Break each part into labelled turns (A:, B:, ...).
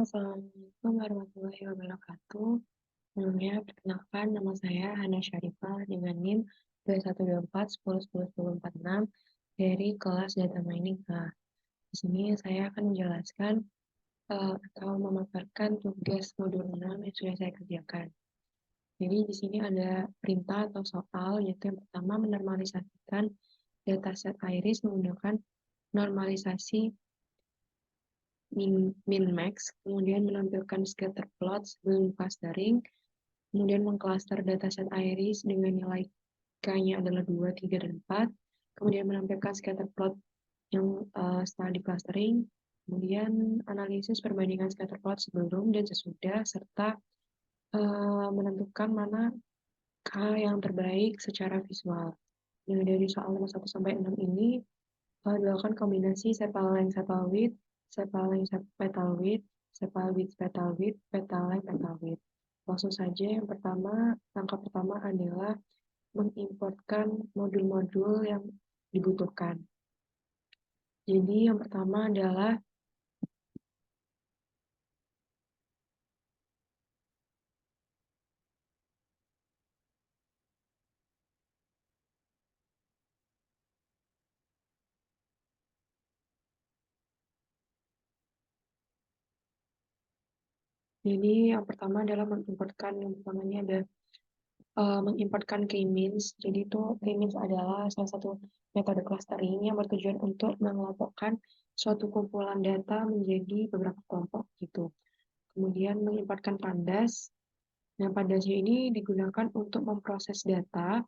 A: Assalamualaikum warahmatullahi wabarakatuh. Sebelumnya, perkenalkan nama saya Hana Syarifah dengan NIM 2124101046 dari kelas Data Mining A. Di sini saya akan menjelaskan atau memaparkan tugas modul 6 yang sudah saya kerjakan. Jadi di sini ada perintah atau soal, yaitu yang pertama menormalisasikan dataset iris menggunakan normalisasi min-max, kemudian menampilkan scatter plot sebelum clustering, kemudian mengcluster dataset iris dengan nilai K-nya adalah 2, 3, dan 4, kemudian menampilkan scatter plot yang setelah di clustering, kemudian analisis perbandingan scatter plot sebelum dan sesudah, serta menentukan mana K yang terbaik secara visual. Nah, dari soal nomor 1 sampai 6 ini, dilakukan kombinasi sepal length, sepal width, sepal length, petal width, sepal width, petal width, petal length, petal width. Langsung saja, yang pertama, langkah pertama adalah mengimportkan modul-modul yang dibutuhkan. Jadi yang pertama adalah mengimportkan yang pertamanya ada mengimportkan k-means. Jadi itu k-means adalah salah satu metode clustering yang bertujuan untuk mengelompokkan suatu kumpulan data menjadi beberapa kelompok gitu. Kemudian mengimportkan pandas. Nah, pandasnya ini digunakan untuk memproses data.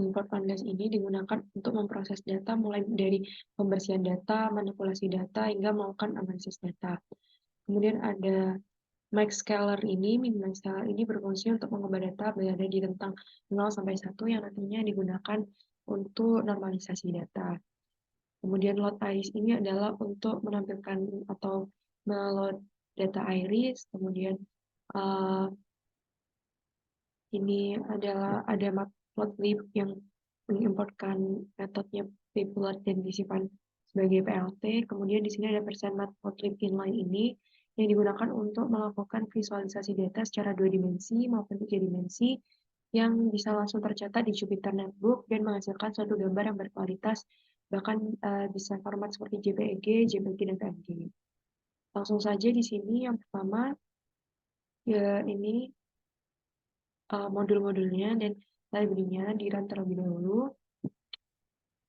A: Import pandas ini digunakan untuk memproses data mulai dari pembersihan data, manipulasi data, hingga melakukan analisis data. Kemudian ada max scaler ini, min max scaler ini berfungsi untuk mengubah data berada di rentang 0 sampai 1 yang nantinya digunakan untuk normalisasi data. Kemudian load iris ini adalah untuk menampilkan atau meload data iris. Kemudian ini adalah ada matplotlib yang mengimportkan metodnya pplot dan disimpan sebagai PLT. Kemudian di sini ada %matplotlib inline ini yang digunakan untuk melakukan visualisasi data secara 2 dimensi maupun 3 dimensi yang bisa langsung tercatat di Jupyter Notebook dan menghasilkan suatu gambar yang berkualitas, bahkan bisa format seperti JPEG, JPG, dan PNG. Langsung saja di sini yang pertama ya ini modul-modulnya dan library-nya di-run terlebih dahulu.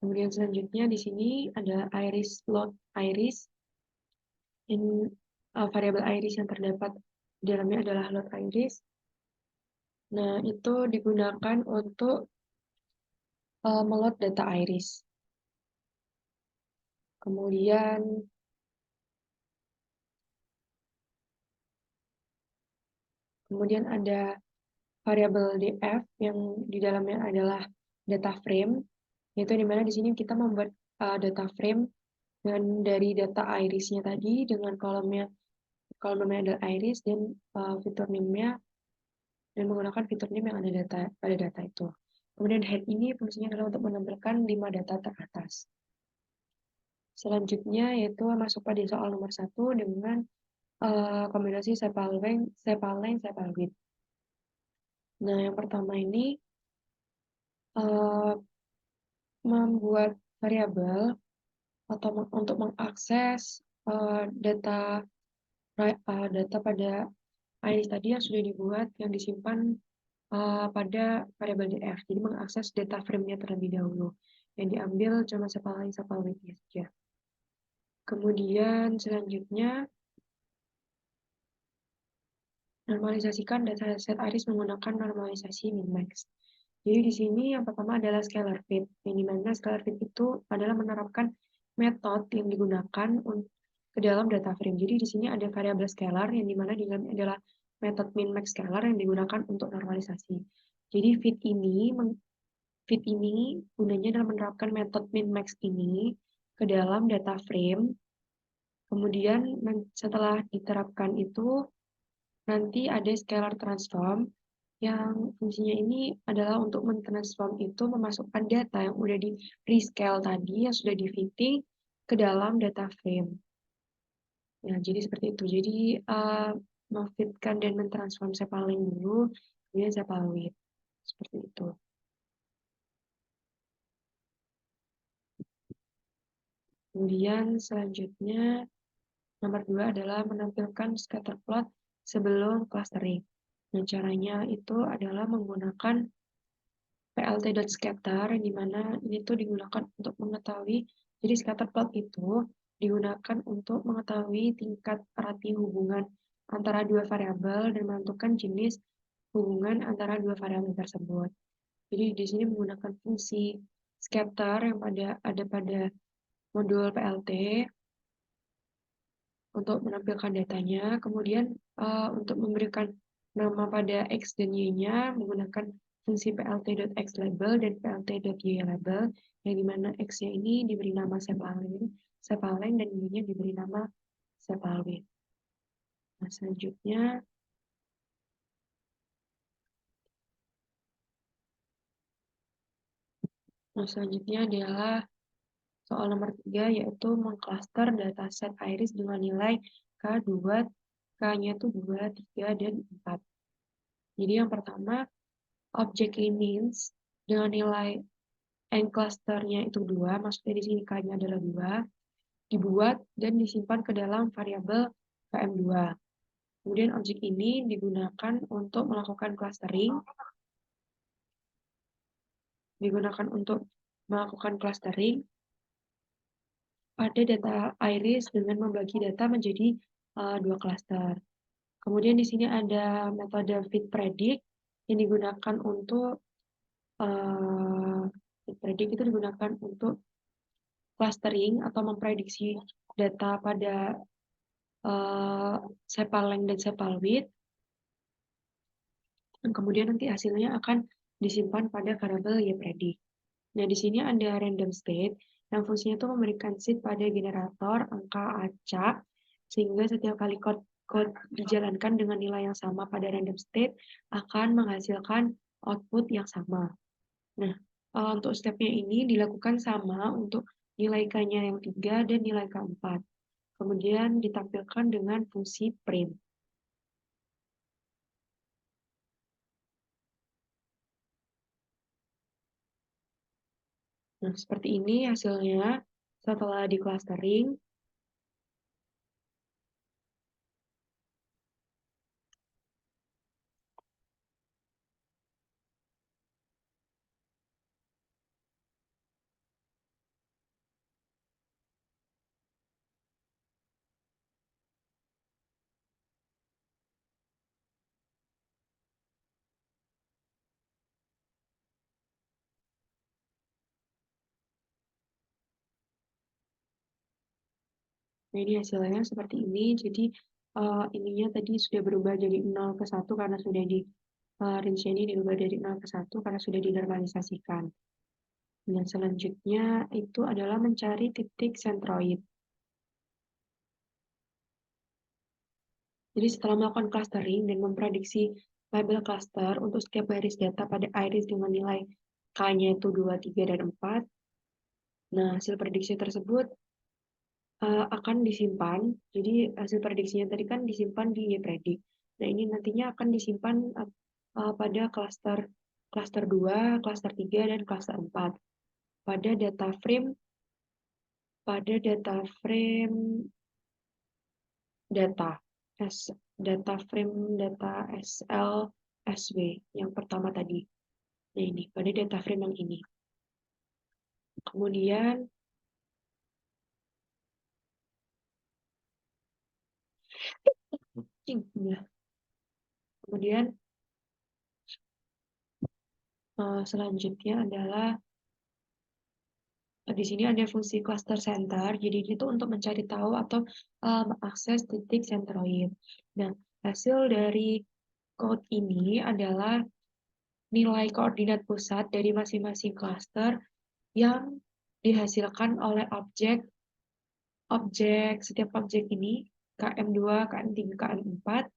A: Kemudian selanjutnya di sini ada iris load iris. Ini variabel iris yang terdapat di dalamnya adalah load iris. Nah, itu digunakan untuk meload data iris. Kemudian ada variabel df yang di dalamnya adalah data frame, yaitu dimana di sini kita membuat data frame dan dari data irisnya tadi dengan kolomnya adalah iris dan fitur name-nya dan menggunakan fitur name yang ada pada data itu. Kemudian head ini fungsinya adalah untuk menampilkan 5 data teratas. Selanjutnya yaitu masuk pada soal nomor 1 dengan kombinasi sepal length, sepal width. Nah, yang pertama ini membuat variabel atau untuk mengakses data pada iris tadi yang sudah dibuat yang disimpan pada variabel df. Jadi mengakses data frame-nya terlebih dahulu. Yang diambil cuma sepal width-nya saja. Kemudian selanjutnya normalisasikan dataset iris menggunakan normalisasi min-max. Jadi di sini yang pertama adalah scalar fit, yang dimana scalar fit itu adalah menerapkan metode yang digunakan ke dalam data frame. Jadi di sini ada variabel scalar yang dimana di dalamnya adalah metode min-max scalar yang digunakan untuk normalisasi. Jadi fit ini gunanya adalah menerapkan metode min-max ini ke dalam data frame. Kemudian setelah diterapkan itu nanti ada scalar transform yang fungsinya ini adalah untuk mentransform itu memasukkan data yang udah di rescale tadi yang sudah di fitting ke dalam data frame. Ya, jadi seperti itu. Jadi memfitkan dan mentransform sepalin dulu, kemudian sepalwit. Seperti itu. Kemudian selanjutnya nomor 2 adalah menampilkan scatter plot sebelum clustering. Nah, caranya itu adalah menggunakan plt.scatter, di mana ini tuh digunakan untuk mengetahui, jadi scatter plot itu digunakan untuk mengetahui tingkat rati hubungan antara dua variabel dan menentukan jenis hubungan antara dua variabel tersebut. Jadi di sini menggunakan fungsi scatter yang ada pada modul PLT untuk menampilkan datanya, kemudian untuk memberikan nama pada X dan Y-nya menggunakan fungsi plt.xLabel dan plt.ylabel, yang dimana X-nya ini diberi nama sepalen dan Y-nya diberi nama sepalwit. Nah, selanjutnya adalah soal nomor 3, yaitu mengcluster dataset iris dengan nilai K2, K-nya itu 2, 3, dan 4. Jadi yang pertama, object means dengan nilai n clusternya itu 2, maksudnya di sini K-nya adalah 2, dibuat dan disimpan ke dalam variabel KM2. Kemudian objek ini digunakan untuk melakukan clustering, pada data iris dengan membagi data menjadi 2 cluster. Kemudian di sini ada metode fit predict yang digunakan untuk fit predict itu digunakan untuk clustering atau memprediksi data pada sepal length dan sepal width. Dan kemudian nanti hasilnya akan disimpan pada variabel ypredict. Nah, di sini ada random state yang fungsinya itu memberikan seed pada generator angka acak, sehingga setiap kali code dijalankan dengan nilai yang sama pada random state akan menghasilkan output yang sama. Nah, untuk stepnya ini dilakukan sama untuk nilai K-nya yang 3 dan nilai K4. Kemudian ditampilkan dengan fungsi print. Nah, seperti ini hasilnya setelah di clustering. Nah, ini hasilnya seperti ini. Jadi, ininya tadi sudah berubah jadi 0 ke 1 karena sudah di range ini diubah dari 0 ke 1 karena sudah dinormalisasikan. Nah, selanjutnya itu adalah mencari titik sentroid. Jadi, setelah melakukan clustering dan memprediksi label cluster untuk setiap baris data pada iris dengan nilai K-nya itu 2, 3, dan 4. Nah, hasil prediksi tersebut akan disimpan. Jadi hasil prediksinya tadi kan disimpan di ypredict. Nah, ini nantinya akan disimpan pada cluster 2, cluster 3, dan cluster 4. Pada data frame data SLSW yang pertama tadi. Nah, ini pada data frame yang ini. Kemudian selanjutnya adalah di sini ada fungsi cluster center, jadi itu untuk mencari tahu atau mengakses titik sentroid. Nah, hasil dari code ini adalah nilai koordinat pusat dari masing-masing cluster yang dihasilkan oleh setiap objek ini, KM2, KM3, KM4,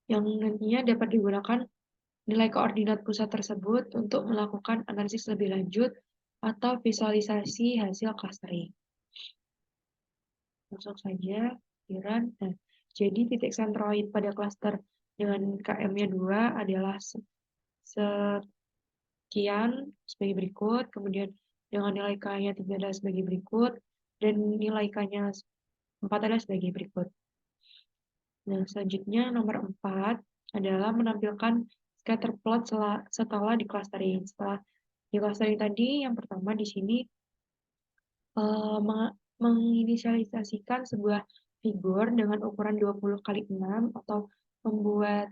A: yang nantinya dapat digunakan nilai koordinat pusat tersebut untuk melakukan analisis lebih lanjut atau visualisasi hasil clustering. Langsung saja. pemblokiran. Nah, jadi titik sentroid pada klaster dengan KM-nya 2 adalah sekian sebagai berikut, kemudian dengan nilai K-nya 3 adalah sebagai berikut, dan nilai K-nya 4 adalah sebagai berikut. Nah, selanjutnya nomor 4 adalah menampilkan scatter plot setelah di clustering. Setelah di clustering tadi, yang pertama di sini menginisialisasikan sebuah figur dengan ukuran 20 kali 6 atau membuat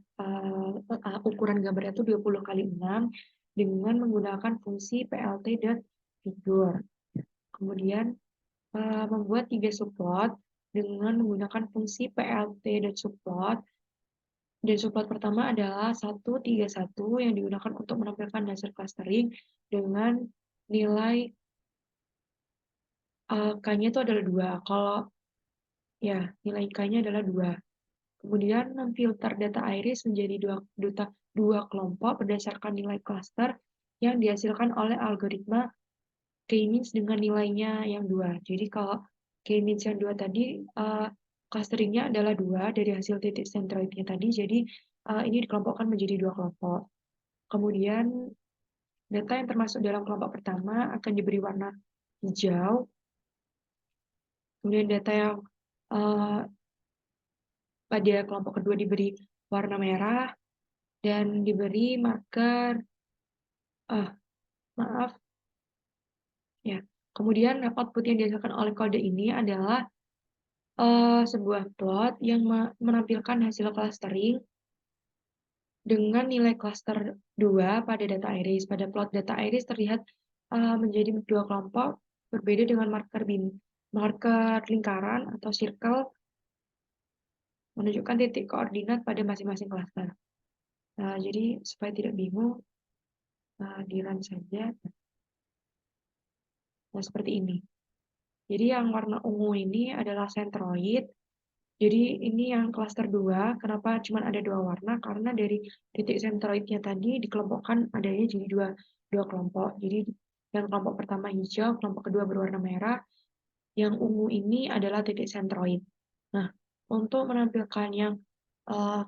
A: ukuran gambarnya itu 20 kali 6 dengan menggunakan fungsi plt.figur. Kemudian membuat 3 subplot dengan menggunakan fungsi plt.subplot. Dan subplot pertama adalah 131 yang digunakan untuk menampilkan dasar clustering dengan nilai K-nya itu adalah 2. Kalau ya, nilai K-nya adalah 2. Kemudian memfilter data iris menjadi dua kelompok berdasarkan nilai cluster yang dihasilkan oleh algoritma K-means dengan nilainya yang 2. Jadi kalau K-means yang 2 tadi, clusteringnya adalah 2 dari hasil titik sentroidnya tadi, jadi ini dikelompokkan menjadi 2 kelompok. Kemudian data yang termasuk dalam kelompok pertama akan diberi warna hijau. Kemudian data yang pada kelompok kedua diberi warna merah dan diberi marker maaf ya. Kemudian output yang dihasilkan oleh kode ini adalah sebuah plot yang menampilkan hasil clustering dengan nilai cluster 2 pada data iris. Pada plot data iris terlihat menjadi dua kelompok berbeda dengan marker lingkaran atau circle menunjukkan titik koordinat pada masing-masing cluster. Jadi supaya tidak bingung, di-run saja. Nah, seperti ini. Jadi yang warna ungu ini adalah centroid. Jadi ini yang cluster 2. Kenapa cuma ada 2 warna? Karena dari titik centroidnya tadi dikelompokkan adanya jadi dua kelompok. Jadi yang kelompok pertama hijau, kelompok kedua berwarna merah. Yang ungu ini adalah titik centroid. Nah, untuk menampilkan yang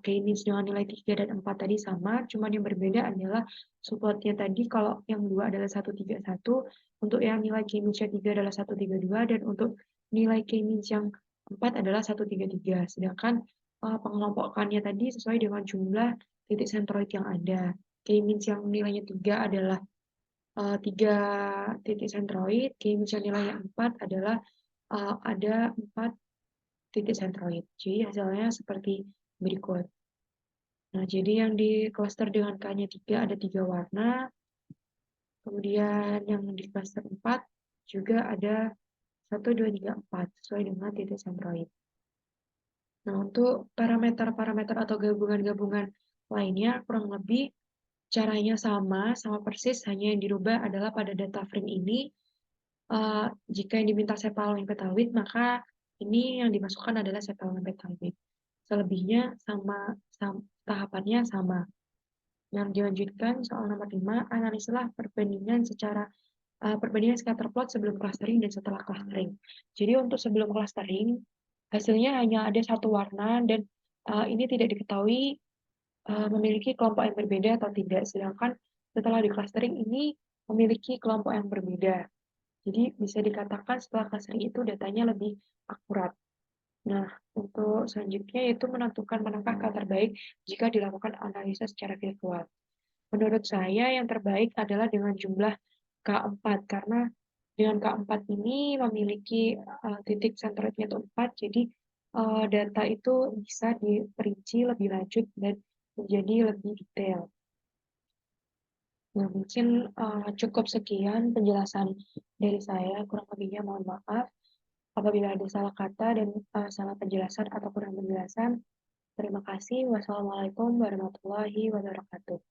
A: K-means dengan nilai 3 dan 4 tadi sama, cuma yang berbeda adalah subplotnya tadi kalau yang 2 adalah 131, untuk yang nilai K-means-nya 3 adalah 132, dan untuk nilai K-means yang 4 adalah 133. Sedangkan pengelompokannya tadi sesuai dengan jumlah titik sentroid yang ada. K-means yang nilainya 3 adalah 3 titik sentroid, K-means yang nilainya 4 adalah ada 4 titik sentroid. Jadi hasilnya seperti berikut. Nah, jadi yang di cluster dengan K-nya 3 ada 3 warna. Kemudian yang di cluster 4 juga ada 1, 2, 3, 4 sesuai dengan titik sentroid. Nah, untuk parameter-parameter atau gabungan-gabungan lainnya kurang lebih caranya sama persis, hanya yang dirubah adalah pada data frame ini. Jika yang diminta sepal petawit, maka ini yang dimasukkan adalah sepal petawit. Selebihnya tahapannya sama. Yang dilanjutkan soal nomor 5, analisalah perbandingan scatter plot sebelum clustering dan setelah clustering. Jadi untuk sebelum clustering, hasilnya hanya ada satu warna dan ini tidak diketahui memiliki kelompok yang berbeda atau tidak. Sedangkan setelah di clustering ini memiliki kelompok yang berbeda. Jadi bisa dikatakan setelah clustering itu datanya lebih akurat. Nah, untuk selanjutnya yaitu menentukan manakah K terbaik jika dilakukan analisa secara virtual. Menurut saya yang terbaik adalah dengan jumlah K4, karena dengan K4 ini memiliki titik sentroidnya itu 4, jadi data itu bisa diperinci lebih lanjut dan menjadi lebih detail. Nah, mungkin cukup sekian penjelasan dari saya, kurang lebihnya mohon maaf. Apabila ada salah kata dan salah penjelasan atau kurang penjelasan, terima kasih. Wassalamualaikum warahmatullahi wabarakatuh.